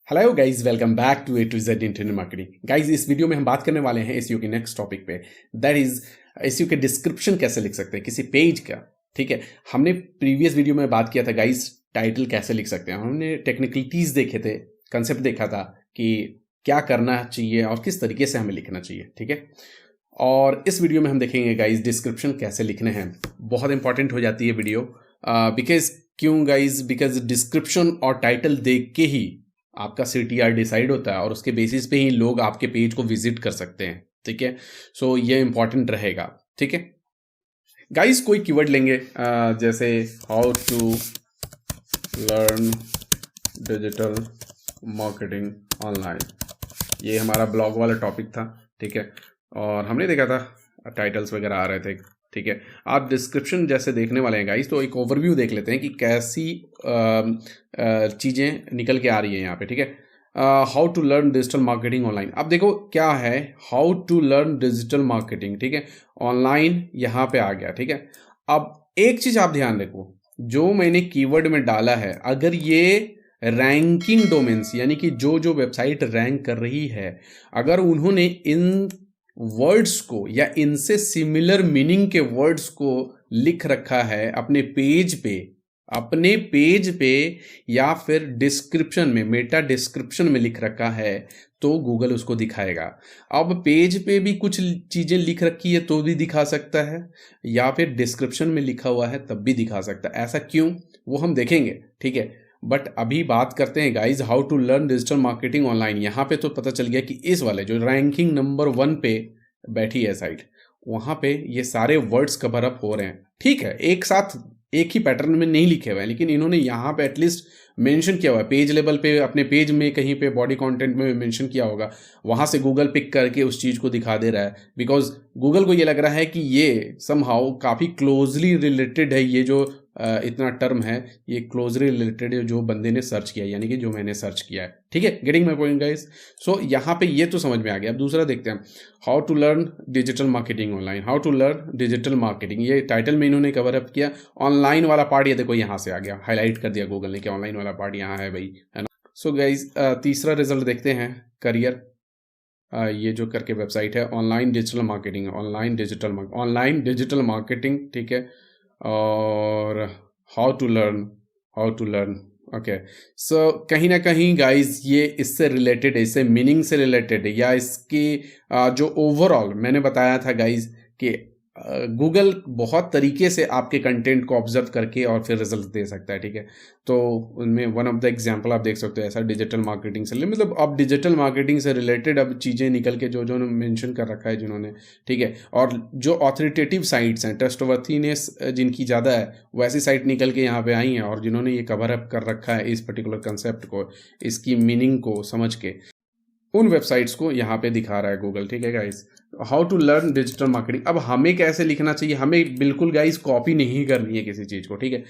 Hello guys, welcome back to A to Z internet marketing. Guys, इस वीडियो में हम बात करने वाले हैं एसईओ के नेक्स्ट टॉपिक पे, दैट इज एसईओ के डिस्क्रिप्शन कैसे लिख सकते हैं किसी पेज का। ठीक है, हमने प्रीवियस वीडियो में बात किया था गाइस टाइटल कैसे लिख सकते हैं। हमने टेक्निकलिटीज देखे थे, कंसेप्ट देखा था कि क्या करना चाहिए और किस तरीके से हमें लिखना चाहिए। ठीक है, और इस वीडियो में हम देखेंगे गाइस डिस्क्रिप्शन कैसे लिखने हैं। बहुत इंपॉर्टेंट हो जाती है वीडियो, बिकॉज क्यों गाइस, बिकॉज डिस्क्रिप्शन और टाइटल देख के ही आपका CTR डिसाइड होता है और उसके बेसिस पे ही लोग आपके पेज को विजिट कर सकते हैं। ठीक है, सो ये इंपॉर्टेंट रहेगा। ठीक है गाइस, कोई कीवर्ड लेंगे जैसे how to learn digital marketing online. ये हमारा ब्लॉग वाला टॉपिक था। ठीक है, और हमने देखा था टाइटल्स वगैरह आ रहे थे। ठीक है, आप डिस्क्रिप्शन जैसे देखने वाले हैं गाइस, तो एक ओवरव्यू देख लेते हैं कि कैसी चीज़ें निकल के आ रही है यहाँ पे। ठीक है, how to learn digital marketing online. अब देखो क्या है how to learn digital marketing. ठीक है, ऑनलाइन यहाँ पे आ गया। ठीक है, अब एक चीज़ आप ध्यान रखो, जो मैंने कीवर्ड में डाला है, अगर ये रैंकिंग डोमेन्स यानी कि जो जो वेबसाइट रैंक कर रही है, अगर उन्होंने इन वर्ड्स को या इनसे सिमिलर मीनिंग के वर्ड्स को लिख रखा है अपने पेज पे या फिर डिस्क्रिप्शन में, मेटा डिस्क्रिप्शन में लिख रखा है, तो गूगल उसको दिखाएगा। अब पेज पे भी कुछ चीज़ें लिख रखी है तो भी दिखा सकता है, या फिर डिस्क्रिप्शन में लिखा हुआ है तब भी दिखा सकता है। ऐसा क्यों, वो हम देखेंगे। ठीक है, बट अभी बात करते हैं guys how to learn digital marketing online. यहाँ पे तो पता चल गया कि इस वाले जो रैंकिंग नंबर 1 पे बैठी है साइट, वहाँ पे ये सारे वर्ड्स कवर अप हो रहे हैं। ठीक है, एक साथ एक ही पैटर्न में नहीं लिखे हुए हैं, लेकिन इन्होंने यहाँ पे एटलीस्ट मेंशन किया हुआ है, पेज लेवल पे, अपने पेज में कहीं पे बॉडी कंटेंट में मेंशन किया होगा, वहाँ से गूगल पिक करके उस चीज़ को दिखा दे रहा है। बिकॉज गूगल को ये लग रहा है कि ये समहाउ काफ़ी क्लोजली रिलेटेड है, ये जो इतना टर्म है, ये क्लोजली रिलेटेड है जो बंदे ने सर्च किया, यानी कि जो मैंने सर्च किया है। ठीक है, गेटिंग माई पॉइंट गाइस। सो यहाँ पे ये तो समझ में आ गया। अब दूसरा देखते हैं, how to learn digital marketing online. How to learn digital marketing, ये टाइटल में इन्होंने कवर अप किया। ऑनलाइन वाला पार्ट ये देखो यहाँ से आ गया, हाईलाइट कर दिया गूगल ने कि ऑनलाइन वाला पार्ट यहाँ है भाई, है ना। सो गाइज तीसरा रिजल्ट देखते हैं, करियर। ये जो करके वेबसाइट है, ऑनलाइन डिजिटल मार्केटिंग। ठीक है, और हाउ टू लर्न। ओके, सो कहीं ना कहीं गाइज ये इससे रिलेटेड है, इससे मीनिंग से रिलेटेड है, या इसकी जो ओवरऑल मैंने बताया था गाइज कि गूगल बहुत तरीके से आपके कंटेंट को ऑब्जर्व करके और फिर रिजल्ट दे सकता है। ठीक है, तो उनमें वन ऑफ द एग्जांपल आप देख सकते हो ऐसा, डिजिटल मार्केटिंग से, मतलब अब डिजिटल मार्केटिंग से रिलेटेड अब चीज़ें निकल के जो जो मेंशन कर रखा है जिन्होंने। ठीक है, और जो ऑथोरिटेटिव साइट्स हैं, ट्रस्टवर्थीनेस जिनकी ज़्यादा है, वैसी साइट निकल के यहाँ पे आई हैं, और जिन्होंने ये कवर अप कर रखा है इस पर्टिकुलर कंसेप्ट को, इसकी मीनिंग को समझ के, उन वेबसाइट्स को यहाँ पे दिखा रहा है गूगल। ठीक है guys, how to learn digital marketing. अब हमें कैसे लिखना चाहिए, हमें बिल्कुल गाइस कॉपी नहीं करनी है किसी चीज़ को। ठीक है,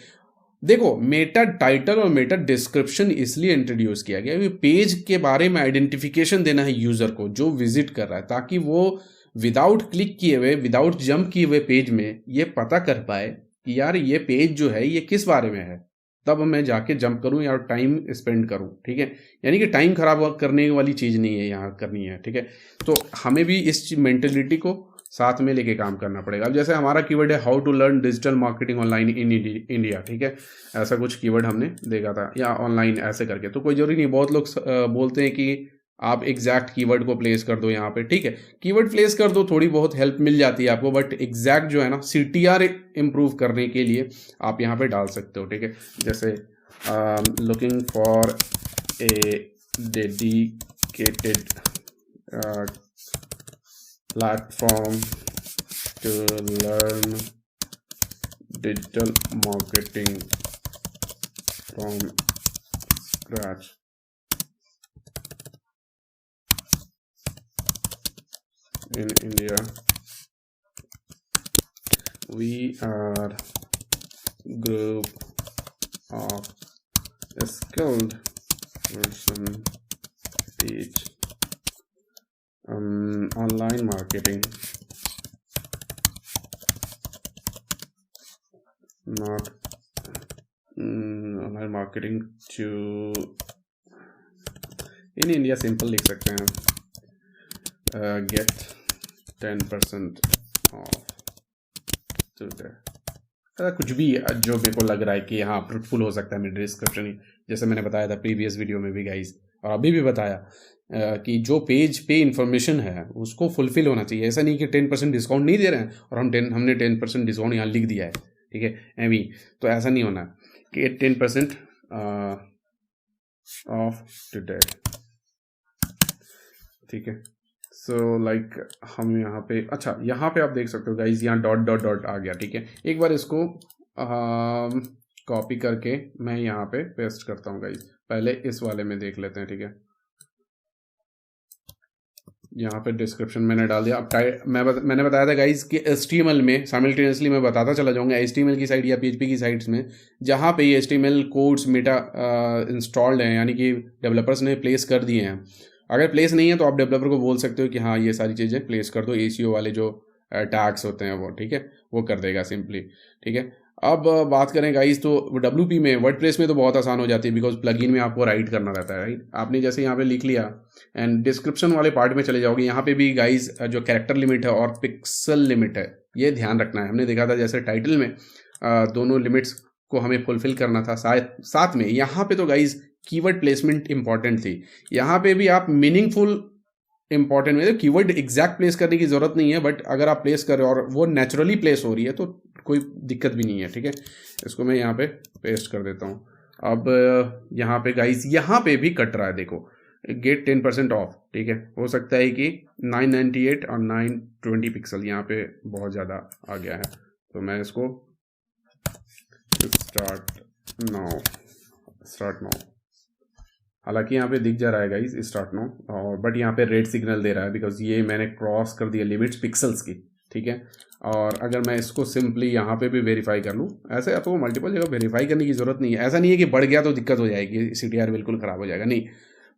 देखो मेटा टाइटल और मेटा डिस्क्रिप्शन इसलिए इंट्रोड्यूस किया गया कि पेज के बारे में आइडेंटिफिकेशन देना है यूज़र को जो विजिट कर रहा है, ताकि वो विदाउट क्लिक किए हुए, विदाउट जंप किए हुए पेज में ये पता कर पाए कि यार ये पेज जो है ये किस बारे में है, तब मैं जाके जंप करूं या टाइम स्पेंड करूं। ठीक है, यानी कि टाइम खराब करने वाली चीज़ नहीं है यहाँ करनी है। ठीक है, तो हमें भी इस मेंटेलिटी को साथ में लेके काम करना पड़ेगा। अब जैसे हमारा कीवर्ड है how to learn digital marketing online in India. ठीक है, ऐसा कुछ कीवर्ड हमने देखा था, या ऑनलाइन ऐसे करके, तो कोई जरूरी नहीं। बहुत लोग बोलते हैं कि आप एग्जैक्ट कीवर्ड को प्लेस कर दो यहाँ पे। ठीक है, कीवर्ड प्लेस कर दो, थोड़ी बहुत हेल्प मिल जाती है आपको, बट एग्जैक्ट जो है ना, CTR इम्प्रूव करने के लिए आप यहाँ पे डाल सकते हो। ठीक है, जैसे looking for a dedicated platform to learn digital marketing from scratch. In India, we are group of skilled person teach online marketing, not online marketing to in India simple लिख सकते हैं, गेट 10% ऑफ टुडे, कुछ भी जो मेरे को लग रहा है कि हाँ फ्रूटफुल हो सकता है मेरे डिस्क्रिप्शन, जैसे मैंने बताया था प्रीवियस वीडियो में भी गाइस, और अभी भी बताया कि जो पेज पे इंफॉर्मेशन है उसको फुलफिल होना चाहिए। ऐसा नहीं कि 10% डिस्काउंट नहीं दे रहे हैं और हमने 10% डिस्काउंट यहाँ लिख दिया है, ठीक है, एवी, तो ऐसा नहीं होना कि 10% ऑफ टुडे, ठीक है। सो लाइक हम यहाँ पे, अच्छा यहाँ पे आप देख सकते हो गाइज, यहाँ डॉट डॉट डॉट आ गया, ठीक है। एक बार इसको कॉपी करके मैं यहाँ पे पेस्ट करता हूँ गाइज, पहले इस वाले में देख लेते हैं, ठीक है। यहाँ पे डिस्क्रिप्शन मैंने डाल दिया। अब मैंने बताया था गाइज कि HTML में साइमल्टेनियसली मैं बताता चला जाऊँगा, HTML की साइट या PHP की साइट्स में जहाँ पे ये HTML कोड्स मेटा इंस्टॉल्ड हैं, यानी कि डेवलपर्स ने प्लेस कर दिए हैं। अगर प्लेस नहीं है तो आप डेवलपर को बोल सकते हो कि हाँ ये सारी चीज़ें प्लेस कर दो, ACO वाले जो टैग्स होते हैं वो, ठीक है, वो कर देगा सिंपली, ठीक है। अब बात करें गाइस तो WP में, वर्डप्रेस में तो बहुत आसान हो जाती है, बिकॉज प्लगइन में आपको राइट करना रहता है, राइट। आपने जैसे यहाँ पे लिख लिया एंड डिस्क्रिप्शन वाले पार्ट में चले जाओगे, यहाँ पे भी गाइस जो कैरेक्टर लिमिट है और पिक्सल लिमिट है ये ध्यान रखना है। हमने देखा था जैसे टाइटल में दोनों लिमिट्स को हमें फुलफिल करना था, साथ में यहाँ पे तो गाइज कीवर्ड प्लेसमेंट इंपॉर्टेंट थी। यहाँ पे भी आप मीनिंगफुल इंपॉर्टेंट में, कीवर्ड एग्जैक्ट प्लेस करने की जरूरत नहीं है, बट अगर आप प्लेस कर रहे हो और वो नेचुरली प्लेस हो रही है तो कोई दिक्कत भी नहीं है, ठीक है। इसको मैं यहाँ पे पेस्ट कर देता हूँ। अब यहाँ पे गाइस यहाँ पे भी कट रहा है, देखो गेट 10% ऑफ, ठीक है। हो सकता है कि 998 और 920 पिक्सल यहाँ पे बहुत ज़्यादा आ गया है, तो मैं इसको स्टार्ट नाउ, हालांकि यहाँ पे दिख जा रहा है गाइस स्टार्ट नाउ, और बट यहाँ पे रेड सिग्नल दे रहा है बिकॉज ये मैंने क्रॉस कर दिया लिमिट्स पिक्सल्स की, ठीक है। और अगर मैं इसको सिंपली यहाँ पे भी वेरीफाई कर लूँ, ऐसे आपको मल्टीपल जगह वेरीफाई करने की ज़रूरत नहीं है। ऐसा नहीं है कि बढ़ गया तो दिक्कत हो जाएगी, CTR बिल्कुल ख़राब हो जाएगा, नहीं,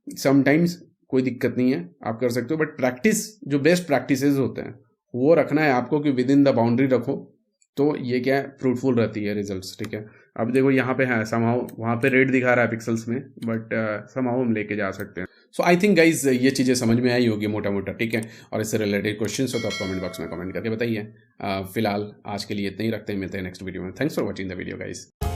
समटाइम्स कोई दिक्कत नहीं है, आप कर सकते हो। बट प्रैक्टिस, जो बेस्ट प्रैक्टिसेस होते हैं वो रखना है आपको कि विद इन द बाउंड्री रखो, तो ये क्या है फ्रूटफुल रहती है रिजल्ट्स, ठीक है। अब देखो यहाँ पे है समहाउ, वहाँ पे रेड दिखा रहा है पिक्सल्स में, बट समहाउ हम लेके जा सकते हैं। सो आई थिंक गाइज ये चीज़ें समझ में आई होगी मोटा मोटा, ठीक है। और इससे रिलेटेड क्वेश्चन हो तो आप कमेंट बॉक्स में कमेंट करके बताइए। फिलहाल आज के लिए इतना ही रखते हैं, मिलते हैं नेक्स्ट वीडियो में। Thanks for watching the video guys.